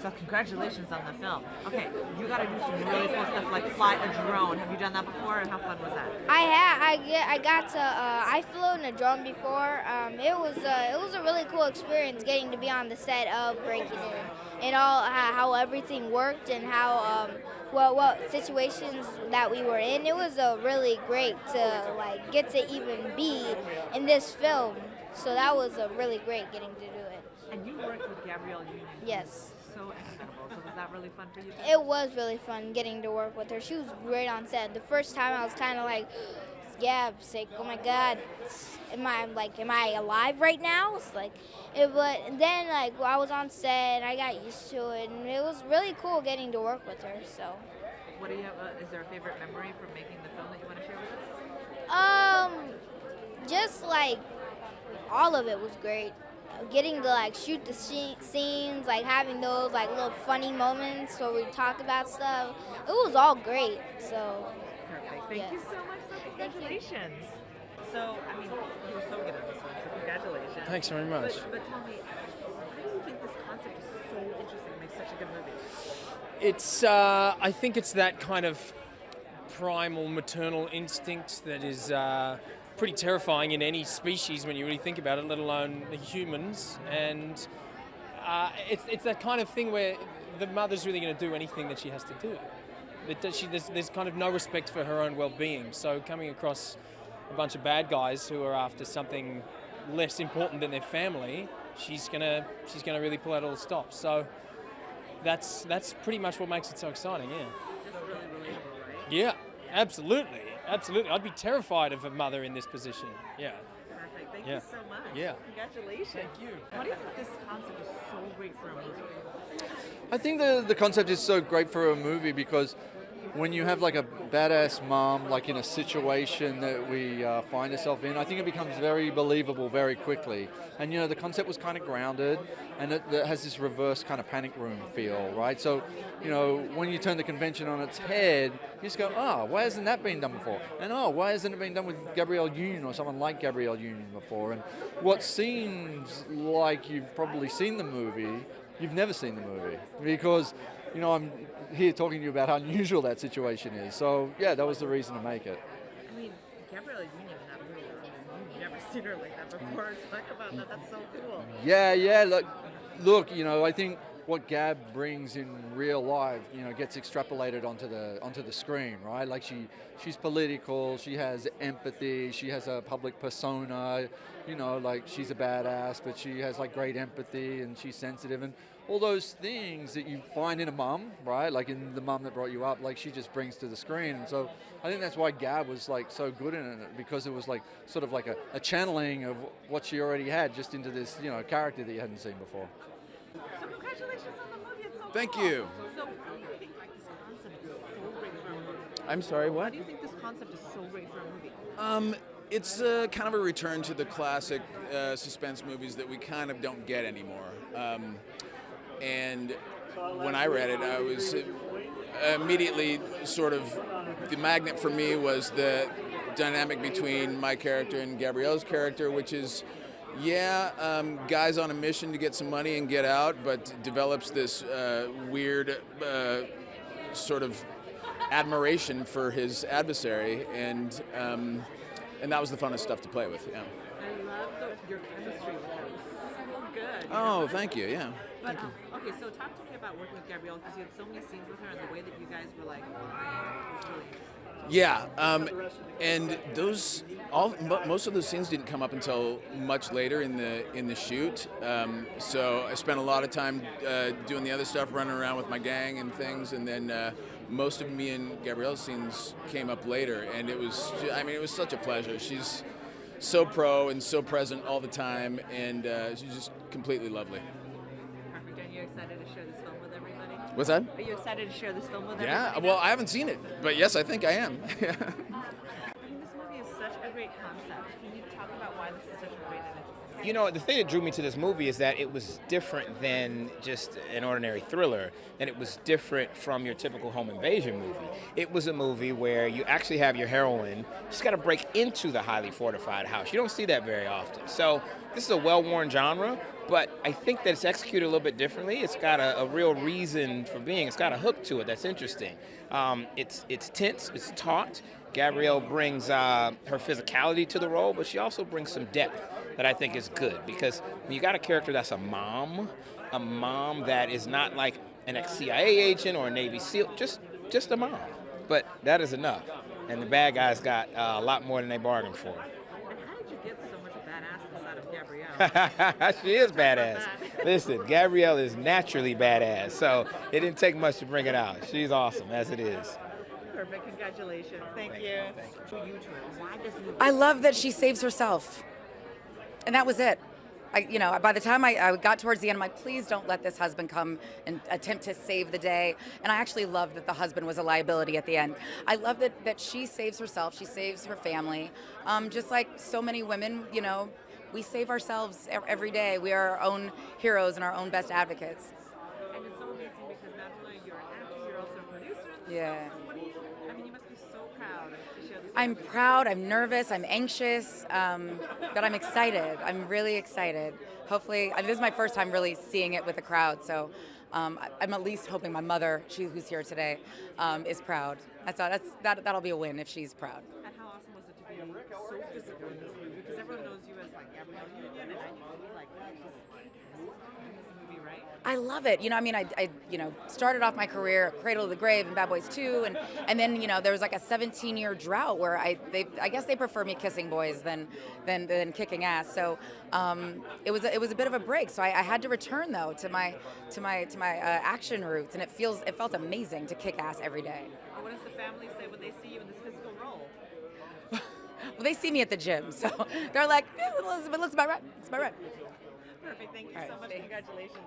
So congratulations on the film. Okay, you got to do some really cool stuff like fly a drone. Have you done that before, and how fun was that? I flew in a drone before. It was a really cool experience getting to be on the set of Breaking In and all how everything worked and how what situations that we were in. It was really great to like get to even be in this film. So that was really great getting to do it. And you worked with Gabrielle Union. Yes. So incredible. So was that really fun for you? It was really fun getting to work with her. She was great on set. The first time I was kind of like, yeah, I was like, oh my God, am I alive right now? It's like, but then like I was on set and I got used to it, and it was really cool getting to work with her. So. What do you have? Is there a favorite memory from making the film that you want to share with us? Just like all of it was great. Getting to like shoot the scenes, like having those like little funny moments where we talk about stuff. It was all great. So. Perfect. Thank you so much. Congratulations. So, I mean, you were so good at this one, so congratulations. Thanks very much. But tell me, why do you think this concept is so interesting and makes such a good movie? It's, I think it's that kind of primal maternal instinct that is pretty terrifying in any species when you really think about it, let alone the humans. And it's that kind of thing where the mother's really going to do anything that she has to do. There's kind of no respect for her own well-being. So coming across a bunch of bad guys who are after something less important than their family, she's gonna really pull out all the stops. So that's pretty much what makes it so exciting. Yeah. It's really relatable, right? Yeah, absolutely. I'd be terrified of a mother in this position. Yeah. Perfect. Thank you so much. Yeah. Congratulations. Thank you. Why do you think this concept is so great for a movie? I think the concept is so great for a movie because when you have like a badass mom, like in a situation that we find ourselves in, I think it becomes very believable very quickly. And you know, the concept was kind of grounded, and it has this reverse kind of panic room feel, right? So, you know, when you turn the convention on its head, you just go, why hasn't that been done before? And why hasn't it been done with Gabrielle Union or someone like Gabrielle Union before? And what seems like you've probably seen the movie, you've never seen the movie because, you know, I'm here talking to you about how unusual that situation is. So, yeah, that was the reason to make it. I mean, Gabrielle Union in that movie, you've never seen her like that before. Talk about that. That's so cool. Yeah. Look, you know, I think what Gab brings in real life, you know, gets extrapolated onto the screen, right? Like she's political, she has empathy, she has a public persona, you know, like she's a badass, but she has like great empathy and she's sensitive and all those things that you find in a mum, right? Like in the mum that brought you up, like she just brings to the screen. And so I think that's why Gab was like so good in it, because it was like sort of like a channeling of what she already had just into this, you know, character that you hadn't seen before. So congratulations on the movie. It's so Thank cool. you. So why do you think like this concept is so great for a movie? I'm sorry, Why what? do you think this concept is so great for a movie? It's kind of a return to the classic suspense movies that we kind of don't get anymore. And when I read it, I was immediely sort of, the magnet for me was the dynamic between my character and Gabrielle's character, which is, guys on a mission to get some money and get out, but develops this weird sort of admiration for his adversary, and that was the funnest stuff to play with. Yeah. I love your chemistry with her. It was so good. Oh, thank you. Yeah. But, okay, so talk to me about working with Gabrielle, because you had so many scenes with her, and the way that you guys were like, it was really interesting. Yeah, and those most of those scenes didn't come up until much later in the shoot. So I spent a lot of time doing the other stuff, running around with my gang and things, and then most of me and Gabrielle's scenes came up later, and it was such a pleasure. She's so pro and so present all the time, and she's just completely lovely. Perfect. Are you excited to share this film with everybody? What's that? Are you excited to share this film with Yeah, everybody? well, I haven't seen it, but yes, I think I am. I think this movie is such a great concept. Can you talk about why this is such a great and interesting? You know, the thing that drew me to this movie is that it was different than just an ordinary thriller, and it was different from your typical home invasion movie. It was a movie where you actually have your heroine, she's got to break into the highly fortified house. You don't see that very often. So this is a well-worn genre, but I think that it's executed a little bit differently. It's got a real reason for being. It's got a hook to it that's interesting. It's tense. It's taut. Gabrielle brings her physicality to the role, but she also brings some depth that I think is good, because when you got a character that's a mom that is not like an ex-CIA agent or a Navy SEAL, just a mom. But that is enough. And the bad guys got a lot more than they bargained for. And how did you get so much badassness out of Gabrielle? She is badass. Listen, Gabrielle is naturally badass, so it didn't take much to bring it out. She's awesome, as it is. Perfect. Congratulations. Thank you. Why does I love that she saves herself. And that was it. By the time I got towards the end, I'm like, please don't let this husband come and attempt to save the day. And I actually love that the husband was a liability at the end. I love that she saves herself. She saves her family. Just like so many women, we save ourselves every day. We are our own heroes and our own best advocates. And it's so amazing because not only you're an actor, you're also a producer. Yeah. So you must be so proud to share this. I'm proud, I'm nervous, I'm anxious, but I'm excited. I'm really excited. Hopefully, this is my first time really seeing it with a crowd, so I'm at least hoping my mother, who's here today, is proud. That'll be a win if she's proud. And how awesome was it to be so physical in this movie? Because everyone knows you as like Gabrielle Union, and I knew you like just in this movie, right? I love it. I started off my career Cradle to the Grave and Bad Boys 2, and then there was like a 17-year drought where I guess they prefer me kissing boys than kicking ass. So it was a bit of a break. So I had to return though to my action roots, and it felt amazing to kick ass every day. What does the family say when they see you in this physical role? Well, they see me at the gym, so they're like, it looks about right. It's about right. Perfect. Thank you All right, so much. thanks. Congratulations.